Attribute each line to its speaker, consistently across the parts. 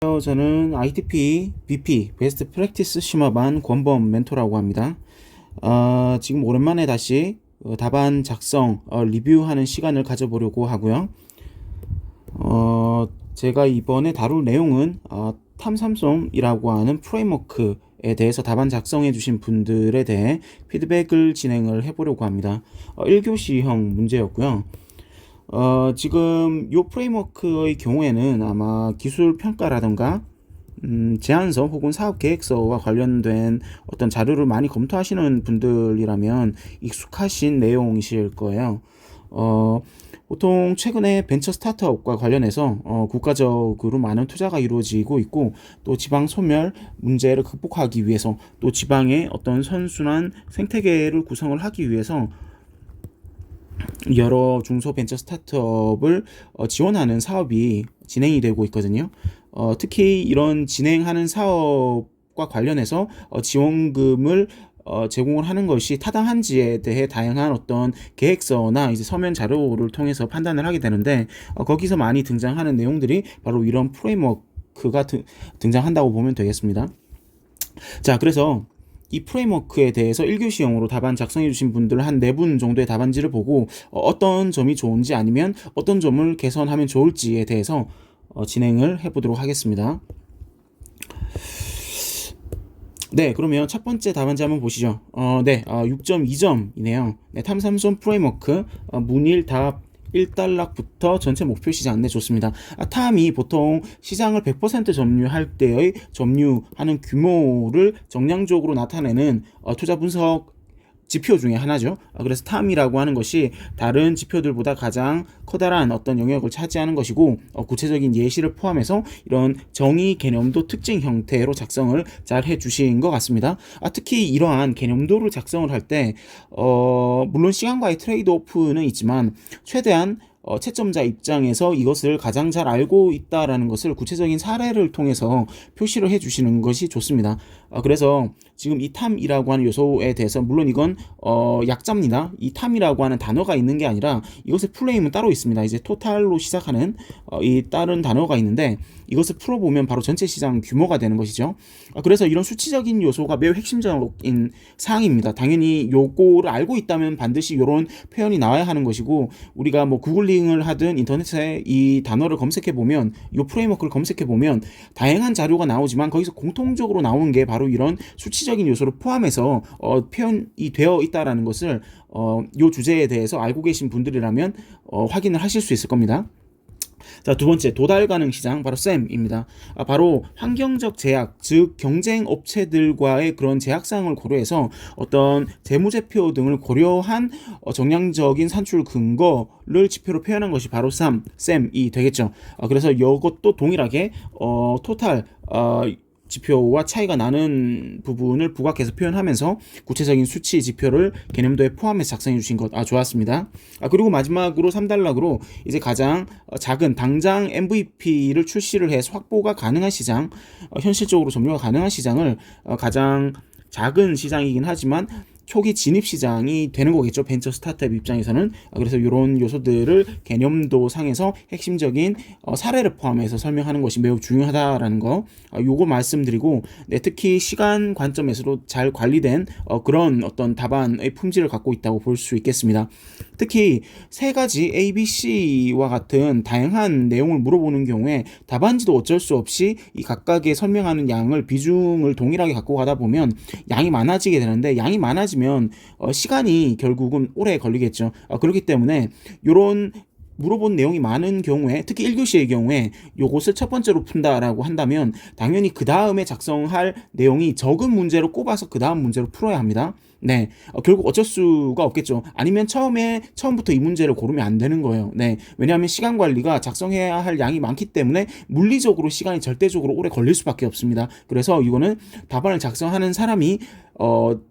Speaker 1: 저는 ITP BP 베스트 프랙티스 심화반 권범 멘토라고 합니다. 지금 오랜만에 다시 답안 작성 리뷰하는 시간을 가져보려고 하고요. 제가 이번에 다룰 내용은 탐삼솜이라고 하는 프레임워크에 대해서 답안 작성해 주신 분들에 대해 피드백을 진행을 해보려고 합니다. 1교시형 문제였고요. 지금 요 프레임워크의 경우에는 아마 기술 평가라던가 제안서 혹은 사업 계획서와 관련된 어떤 자료를 많이 검토하시는 분들이라면 익숙하신 내용이실 거예요. 보통 최근에 벤처 스타트업과 관련해서 국가적으로 많은 투자가 이루어지고 있고, 또 지방 소멸 문제를 극복하기 위해서, 또 지방의 어떤 선순환 생태계를 구성을 하기 위해서 여러 중소벤처 스타트업을 지원하는 사업이 진행이 되고 있거든요. 특히 이런 진행하는 사업과 관련해서 지원금을 제공을 하는 것이 타당한지에 대해 다양한 어떤 계획서나 이제 서면 자료를 통해서 판단을 하게 되는데, 거기서 많이 등장하는 내용들이 바로 이런 프레임워크가 등장한다고 보면 되겠습니다. 자, 그래서 이 프레임워크에 대해서 1교시형으로 답안 작성해 주신 분들 한 4분 정도의 답안지를 보고 어떤 점이 좋은지, 아니면 어떤 점을 개선하면 좋을지에 대해서 진행을 해보도록 하겠습니다. 네, 그러면 첫 번째 답안지 한번 보시죠. 6.2점이네요. 탐삼솜 프레임워크 문일 답 1단락부터 전체 목표 시장. 네, 좋습니다. 탐이 보통 시장을 100% 점유할 때의 점유하는 규모를 정량적으로 나타내는 투자 분석 지표 중에 하나죠. 그래서 탐이라고 하는 것이 다른 지표들보다 가장 커다란 어떤 영역을 차지하는 것이고, 구체적인 예시를 포함해서 이런 정의 개념도 특징 형태로 작성을 잘 해주신 것 같습니다. 특히 이러한 개념도를 작성을 할 때 물론 시간과의 트레이드 오프는 있지만 최대한 채점자 입장에서 이것을 가장 잘 알고 있다라는 것을 구체적인 사례를 통해서 표시를 해주시는 것이 좋습니다. 그래서 지금 이 탐이라고 하는 요소에 대해서, 물론 이건 약자입니다. 이 탐이라고 하는 단어가 있는 게 아니라 이것의 풀네임은 따로 있습니다. 이제 토탈로 시작하는 이 다른 단어가 있는데, 이것을 풀어보면 바로 전체 시장 규모가 되는 것이죠. 그래서 이런 수치적인 요소가 매우 핵심적인 사항입니다. 당연히 요거를 알고 있다면 반드시 이런 표현이 나와야 하는 것이고, 우리가 뭐 구글링을 하든 인터넷에 이 단어를 검색해보면, 이 프레임워크를 검색해보면 다양한 자료가 나오지만 거기서 공통적으로 나오는 게 바로 이런 수치적인 요소를 포함해서 표현이 되어 있다는 것을 이 주제에 대해서 알고 계신 분들이라면 확인을 하실 수 있을 겁니다. 자, 두 번째, 도달 가능 시장, 바로 쌤입니다. 바로 환경적 제약, 즉 경쟁 업체들과의 그런 제약사항을 고려해서 어떤 재무제표 등을 고려한 정량적인 산출 근거를 지표로 표현한 것이 바로 쌤이 되겠죠. 그래서 이것도 동일하게 토탈 지표와 차이가 나는 부분을 부각해서 표현하면서 구체적인 수치 지표를 개념도에 포함해서 작성해 주신 것 좋았습니다. 그리고 마지막으로 3단락으로 이제 가장 작은 당장 MVP를 출시를 해서 확보가 가능한 시장, 현실적으로 점유가 가능한 시장을 가장 작은 시장이긴 하지만 초기 진입 시장이 되는 거겠죠, 벤처 스타트업 입장에서는. 그래서 이런 요소들을 개념도 상에서 핵심적인 사례를 포함해서 설명하는 것이 매우 중요하다라는 거, 요거 말씀드리고, 특히 시간 관점에서도 잘 관리된 그런 어떤 답안의 품질을 갖고 있다고 볼 수 있겠습니다. 특히 세 가지 A, B, C와 같은 다양한 내용을 물어보는 경우에 답안지도 어쩔 수 없이 이 각각의 설명하는 양을 비중을 동일하게 갖고 가다 보면 양이 많아지게 되는데, 양이 많아지면 시간이 결국은 오래 걸리겠죠. 그렇기 때문에 이런 물어본 내용이 많은 경우에, 특히 1교시의 경우에 요것을 첫 번째로 푼다라고 한다면 당연히 그 다음에 작성할 내용이 적은 문제로 꼽아서 그 다음 문제로 풀어야 합니다. 네, 결국 어쩔 수가 없겠죠. 아니면 처음부터 이 문제를 고르면 안 되는 거예요. 네, 왜냐하면 시간 관리가 작성해야 할 양이 많기 때문에 물리적으로 시간이 절대적으로 오래 걸릴 수밖에 없습니다. 그래서 이거는 답안을 작성하는 사람이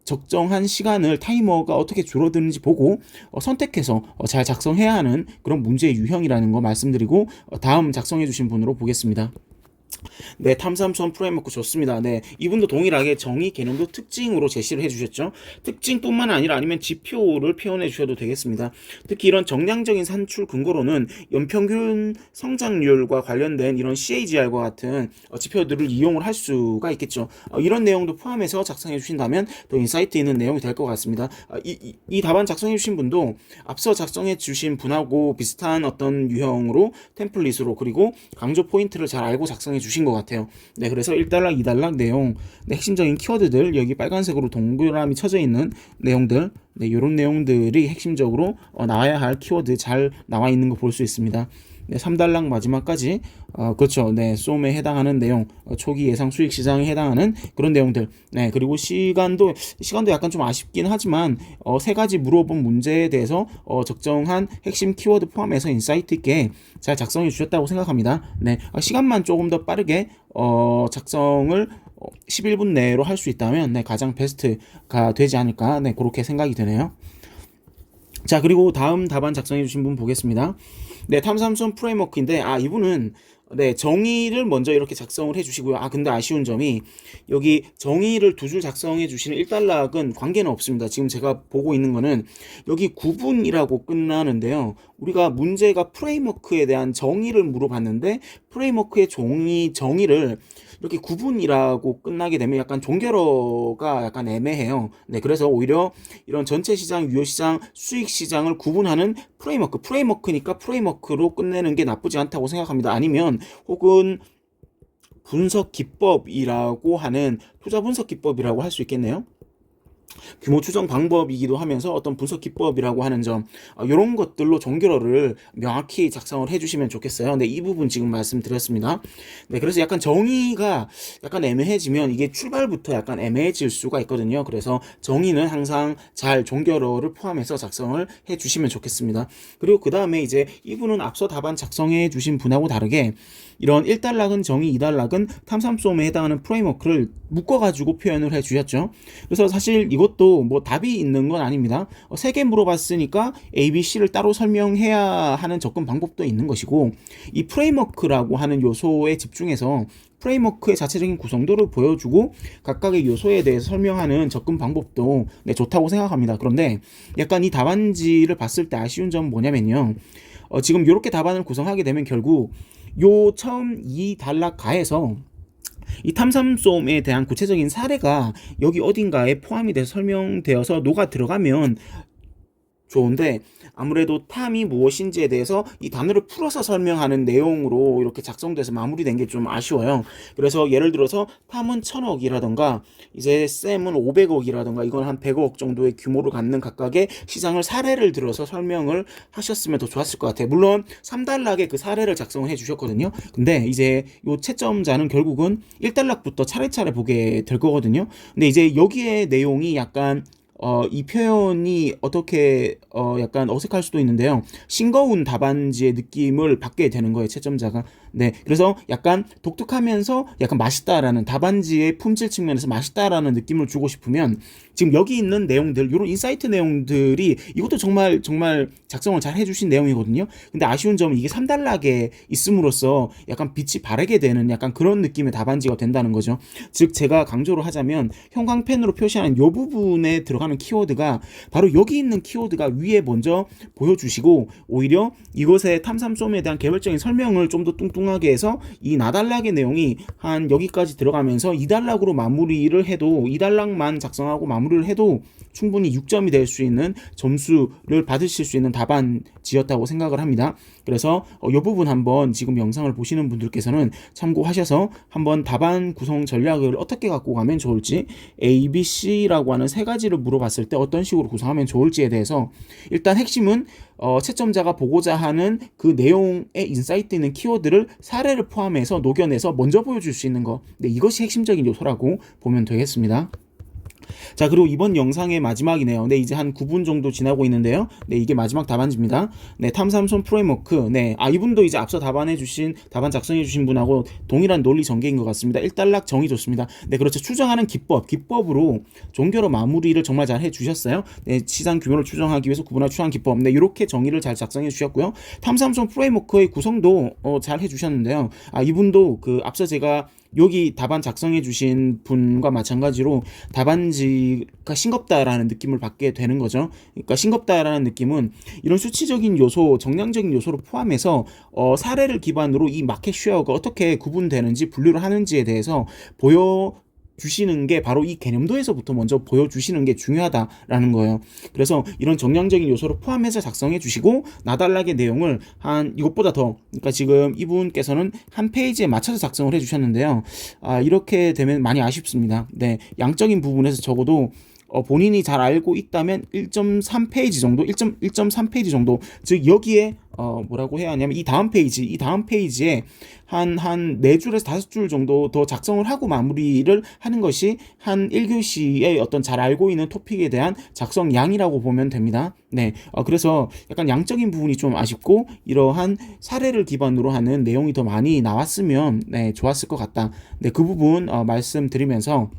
Speaker 1: 적정한 시간을, 타이머가 어떻게 줄어드는지 보고 선택해서 잘 작성해야 하는 그런 문제의 유형이라는 거 말씀드리고, 다음 작성해 주신 분으로 보겠습니다. 네, 탐삼수원 프레임워크 좋습니다. 네, 이분도 동일하게 정의 개념도 특징으로 제시를 해주셨죠. 특징뿐만 아니라 아니면 지표를 표현해 주셔도 되겠습니다. 특히 이런 정량적인 산출 근거로는 연평균 성장률과 관련된 이런 CAGR과 같은 지표들을 이용을 할 수가 있겠죠. 이런 내용도 포함해서 작성해 주신다면 더 인사이트 있는 내용이 될 것 같습니다. 이 답안 작성해 주신 분도 앞서 작성해 주신 분하고 비슷한 어떤 유형으로 템플릿으로 그리고 강조 포인트를 잘 알고 작성해 주신 것 같아요. 네, 그래서 1단락, 2단락 내용, 네, 핵심적인 키워드들, 여기 빨간색으로 동그라미 쳐져 있는 내용들, 네, 이런 내용들이 핵심적으로 나와야 할 키워드 잘 나와 있는 거 볼 수 있습니다. 네, 3단락 마지막까지 그렇죠. 네, 쏨에 해당하는 내용, 초기 예상 수익 시장에 해당하는 그런 내용들. 네, 그리고 시간도 약간 좀 아쉽긴 하지만 세 가지 물어본 문제에 대해서 적정한 핵심 키워드 포함해서 인사이트 있게 잘 작성해 주셨다고 생각합니다. 네, 시간만 조금 더 빠르게 작성을 11분 내로 할 수 있다면 네, 가장 베스트가 되지 않을까. 네, 그렇게 생각이 드네요. 자, 그리고 다음 답안 작성해 주신 분 보겠습니다. 네, 탐삼수원 프레임워크인데 이분은 네, 정의를 먼저 이렇게 작성을 해주시고요. 근데 아쉬운 점이 여기 정의를 두 줄 작성해 주시는 1단락은 관계는 없습니다. 지금 제가 보고 있는 거는 여기 구분이라고 끝나는데요. 우리가 문제가 프레임워크에 대한 정의를 물어봤는데 프레임워크의 정의를 이렇게 구분이라고 끝나게 되면 약간 종결어가 약간 애매해요. 네, 그래서 오히려 이런 전체 시장, 유효 시장, 수익 시장을 구분하는 프레임워크니까 프레임워크로 끝내는 게 나쁘지 않다고 생각합니다. 아니면 혹은 분석 기법이라고 하는 투자 분석 기법이라고 할 수 있겠네요. 규모 추정 방법이기도 하면서 어떤 분석 기법이라고 하는 점 이런 것들로 종결어를 명확히 작성을 해주시면 좋겠어요. 네, 이 부분 지금 말씀드렸습니다. 네, 그래서 약간 정의가 약간 애매해지면 이게 출발부터 약간 애매해질 수가 있거든요. 그래서 정의는 항상 잘 종결어를 포함해서 작성을 해주시면 좋겠습니다. 그리고 그 다음에 이제 이분은 앞서 답안 작성해 주신 분하고 다르게 이런 1단락은 정의, 2단락은 탐삼솜에 해당하는 프레임워크를 묶어가지고 표현을 해주셨죠. 그래서 사실 이것도 뭐 답이 있는 건 아닙니다. 3개 물어봤으니까 A, B, C를 따로 설명해야 하는 접근 방법도 있는 것이고 이 프레임워크라고 하는 요소에 집중해서 프레임워크의 자체적인 구성도를 보여주고 각각의 요소에 대해서 설명하는 접근 방법도 네, 좋다고 생각합니다. 그런데 약간 이 답안지를 봤을 때 아쉬운 점은 뭐냐면요. 지금 이렇게 답안을 구성하게 되면 결국 요 처음 2단락 가에서 이 탐삼솜에 대한 구체적인 사례가 여기 어딘가에 포함이 돼서 설명되어서 녹아 들어가면 좋은데 아무래도 탐이 무엇인지에 대해서 이 단어를 풀어서 설명하는 내용으로 이렇게 작성돼서 마무리된 게 좀 아쉬워요. 그래서 예를 들어서 탐은 1000억이라던가 이제 쌤은 500억이라던가 이건 한 100억 정도의 규모를 갖는 각각의 시장을 사례를 들어서 설명을 하셨으면 더 좋았을 것 같아요. 물론 3단락에 그 사례를 작성을 해주셨거든요. 근데 이제 요 채점자는 결국은 1단락부터 차례차례 보게 될 거거든요. 근데 이제 여기에 내용이 약간 이 표현이 어떻게 약간 어색할 수도 있는데요. 싱거운 답안지의 느낌을 받게 되는 거예요, 채점자가. 네, 그래서 약간 독특하면서 약간 맛있다라는 답안지의 품질 측면에서 맛있다라는 느낌을 주고 싶으면 지금 여기 있는 내용들, 이런 인사이트 내용들이 이것도 정말 작성을 잘 해주신 내용이거든요. 근데 아쉬운 점은 이게 3단락에 있음으로써 약간 빛이 바래게 되는 약간 그런 느낌의 답안지가 된다는 거죠. 즉 제가 강조를 하자면 형광펜으로 표시하는 이 부분에 들어가는 키워드가 바로 여기 있는 키워드가 위에 먼저 보여주시고 오히려 이것의 탐삼솜에 대한 개별적인 설명을 좀 더 뚱뚱하게 해서 이 나단락의 내용이 한 여기까지 들어가면서 2단락으로 마무리를 해도 2단락만 작성하고 마무리를 해도 충분히 6점이 될 수 있는 점수를 받으실 수 있는 답안지였다고 생각을 합니다. 그래서 이 부분 한번 지금 영상을 보시는 분들께서는 참고하셔서 한번 답안 구성 전략을 어떻게 갖고 가면 좋을지 A, B, C라고 하는 세 가지를 물어봤을 때 어떤 식으로 구성하면 좋을지에 대해서 일단 핵심은 채점자가 보고자 하는 그 내용의 인사이트 있는 키워드를 사례를 포함해서 녹여내서 먼저 보여줄 수 있는 거. 네, 이것이 핵심적인 요소라고 보면 되겠습니다. 자, 그리고 이번 영상의 마지막이네요. 네, 이제 한 9분 정도 지나고 있는데요. 네, 이게 마지막 답안지입니다. 네, 탐삼솜 프레임워크. 네, 이분도 이제 앞서 답안 작성해주신 분하고 동일한 논리 전개인 것 같습니다. 1단락 정의 좋습니다. 네, 그렇죠. 추정하는 기법으로 종결어 마무리를 정말 잘 해주셨어요. 네, 시장 규모를 추정하기 위해서 구분할 추정 기법. 네, 이렇게 정의를 잘 작성해 주셨고요. 탐삼솜 프레임워크의 구성도 잘 해주셨는데요. 이분도 그 앞서 제가 여기 답안 작성해 주신 분과 마찬가지로 답안지가 싱겁다라는 느낌을 받게 되는 거죠. 그러니까 싱겁다라는 느낌은 이런 수치적인 요소, 정량적인 요소를 포함해서 사례를 기반으로 이 마켓 쉐어가 어떻게 구분되는지 분류를 하는지에 대해서 주시는 게 바로 이 개념도에서부터 먼저 보여주시는 게 중요하다라는 거예요. 그래서 이런 정량적인 요소를 포함해서 작성해 주시고 나달락의 내용을 이것보다 더, 그러니까 지금 이분께서는 한 페이지에 맞춰서 작성을 해 주셨는데요. 이렇게 되면 많이 아쉽습니다. 네, 양적인 부분에서 적어도 본인이 잘 알고 있다면 1.3페이지 정도, 1.3페이지 정도, 즉 여기에 뭐라고 해야 하냐면 이 다음 페이지에 한 4줄에서 5줄 정도 더 작성을 하고 마무리를 하는 것이 한 1교시의 어떤 잘 알고 있는 토픽에 대한 작성량이라고 보면 됩니다. 네, 그래서 약간 양적인 부분이 좀 아쉽고 이러한 사례를 기반으로 하는 내용이 더 많이 나왔으면 네, 좋았을 것 같다. 네, 그 부분 말씀드리면서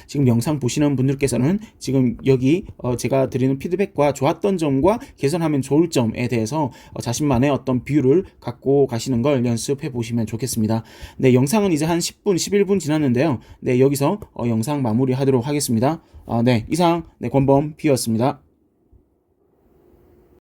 Speaker 1: 지금 영상 보시는 분들께서는 지금 여기 제가 드리는 피드백과 좋았던 점과 개선하면 좋을 점에 대해서 자신만의 어떤 비율을 갖고 가시는 걸 연습해 보시면 좋겠습니다. 네, 영상은 이제 한 10분, 11분 지났는데요. 네, 여기서 영상 마무리하도록 하겠습니다. 네, 이상 권범 B였습니다.